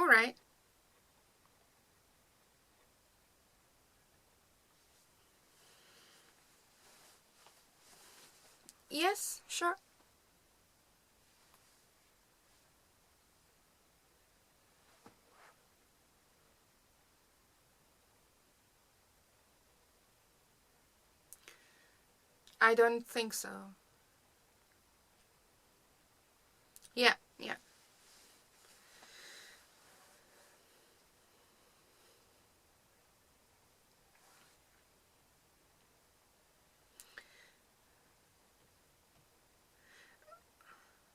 All right. Yes, sure. I don't think so. Yeah, yeah.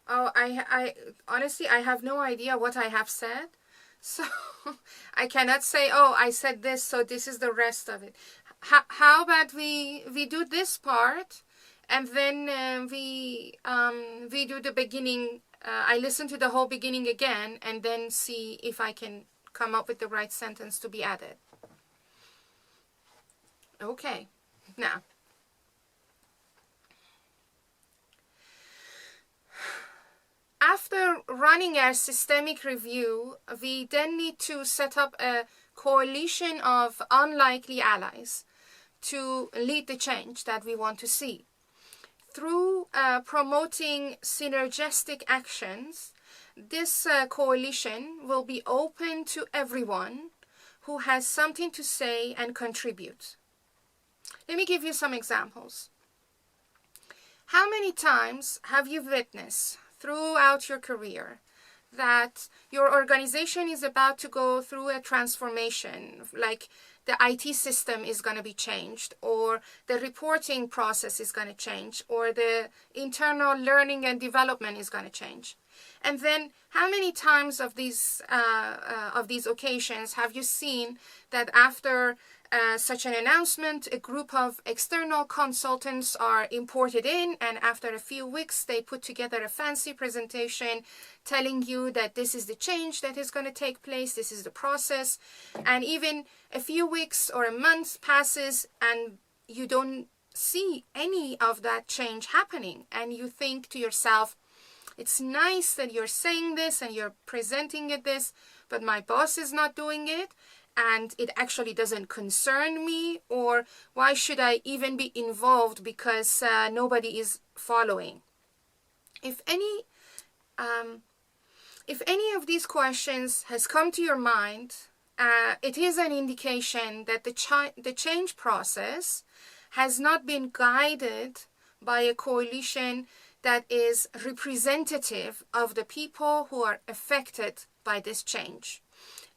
Oh, I honestly, I have no idea what I have said. So I cannot say, oh, I said this, so this is the rest of it. How about we do this part, and then we do the beginning. I listen to the whole beginning again, and then see if I can come up with the right sentence to be added. Okay. Now, after running our systemic review, we then need to set up a coalition of unlikely allies to lead the change that we want to see. Through promoting synergistic actions, this coalition will be open to everyone who has something to say and contribute. Let me give you some examples. How many times have you witnessed throughout your career that your organization is about to go through a transformation, like the IT system is going to be changed, or the reporting process is going to change, or the internal learning and development is going to change? And then how many times of these occasions have you seen that after such an announcement, a group of external consultants are imported in, and after a few weeks they put together a fancy presentation telling you that this is the change that is going to take place, this is the process, and even a few weeks or a month passes and you don't see any of that change happening, and you think to yourself, it's nice that you're saying this and you're presenting it this, but my boss is not doing it, and it actually doesn't concern me, or why should I even be involved because nobody is following? If any of these questions has come to your mind, it is an indication that the change process has not been guided by a coalition that is representative of the people who are affected by this change.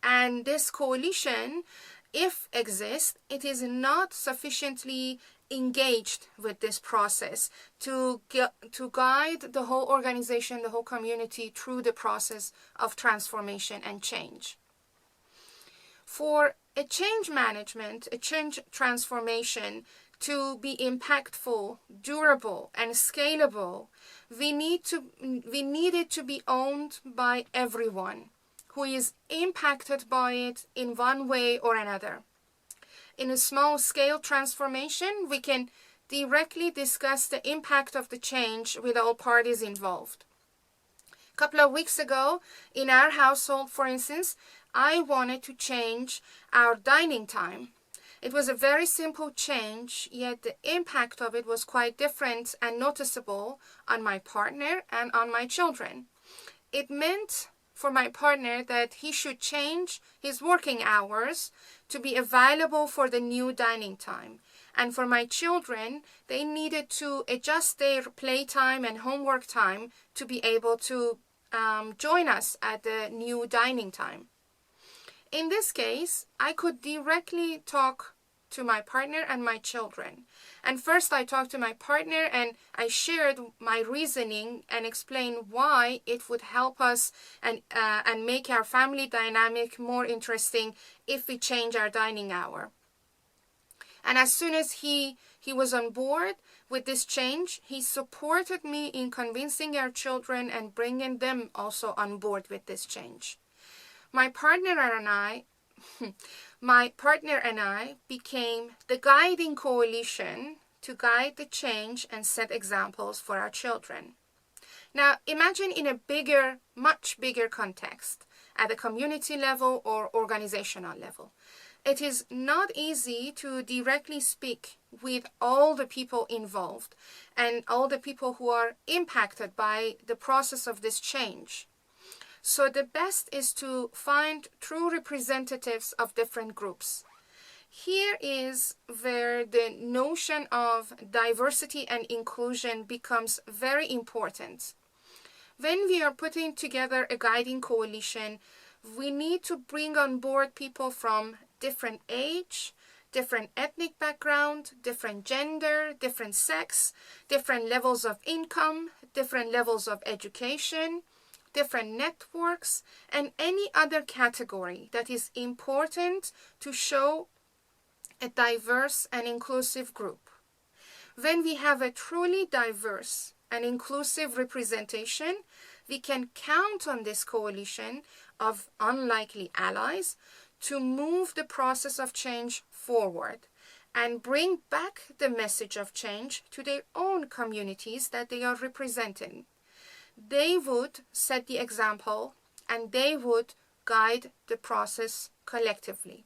And this coalition, if exists, it is not sufficiently engaged with this process to guide the whole organization, the whole community through the process of transformation and change. For a change management, a change transformation to be impactful, durable, and scalable, we need it to be owned by everyone who is impacted by it in one way or another. In a small-scale transformation, we can directly discuss the impact of the change with all parties involved. A couple of weeks ago, in our household, for instance, I wanted to change our dining time. It was a very simple change, yet the impact of it was quite different and noticeable on my partner and on my children. It meant for my partner that he should change his working hours to be available for the new dining time. And for my children, they needed to adjust their playtime and homework time to be able to join us at the new dining time. In this case, I could directly talk to my partner and my children. And first I talked to my partner and I shared my reasoning and explained why it would help us and make our family dynamic more interesting if we change our dining hour. And as soon as he was on board with this change, he supported me in convincing our children and bringing them also on board with this change. My partner and I became the guiding coalition to guide the change and set examples for our children. Now, imagine in a much bigger context. at the community level or organizational level. It is not easy to directly speak with all the people involved and all the people who are impacted by the process of this change. So the best is to find true representatives of different groups. Here is where the notion of diversity and inclusion becomes very important. When we are putting together a guiding coalition, we need to bring on board people from different age, different ethnic background, different gender, different sex, different levels of income, different levels of education, different networks, and any other category that is important to show a diverse and inclusive group. When we have a truly diverse and inclusive representation, we can count on this coalition of unlikely allies to move the process of change forward and bring back the message of change to their own communities that they are representing. They would set the example and they would guide the process collectively.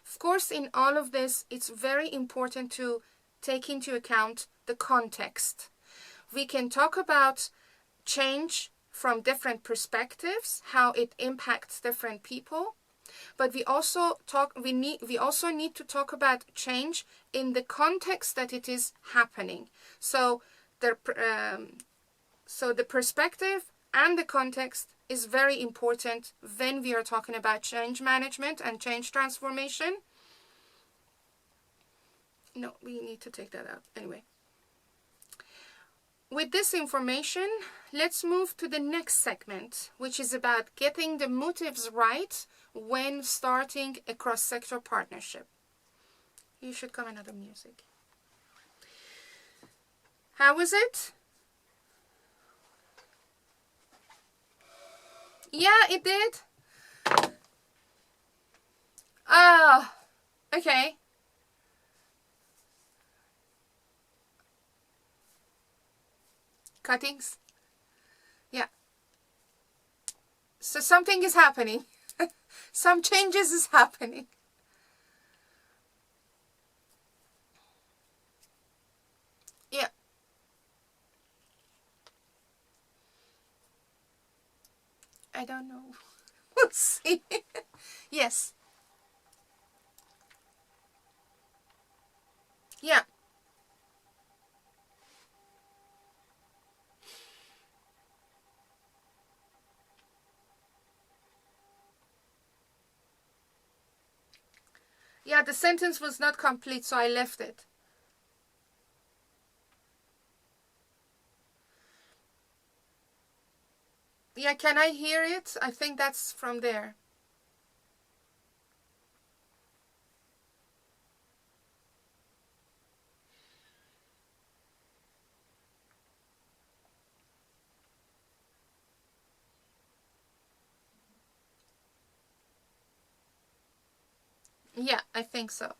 Of course, in all of this, it's very important to take into account the context. We can talk about change from different perspectives, how it impacts different people, but we also need to talk about change in the context that it is happening. So the perspective and the context is very important when we are talking about change management and change transformation. No, we need to take that out. Anyway. With this information, let's move to the next segment, which is about getting the motives right when starting a cross-sector partnership. You should come another music. How was it? Yeah, it did. Ah, okay. Cuttings. Yeah. So something is happening. Some changes is happening. Yeah. I don't know. We'll see. Yes. Yeah. Yeah, the sentence was not complete, so I left it. Yeah, can I hear it? I think that's from there. Yeah, I think so.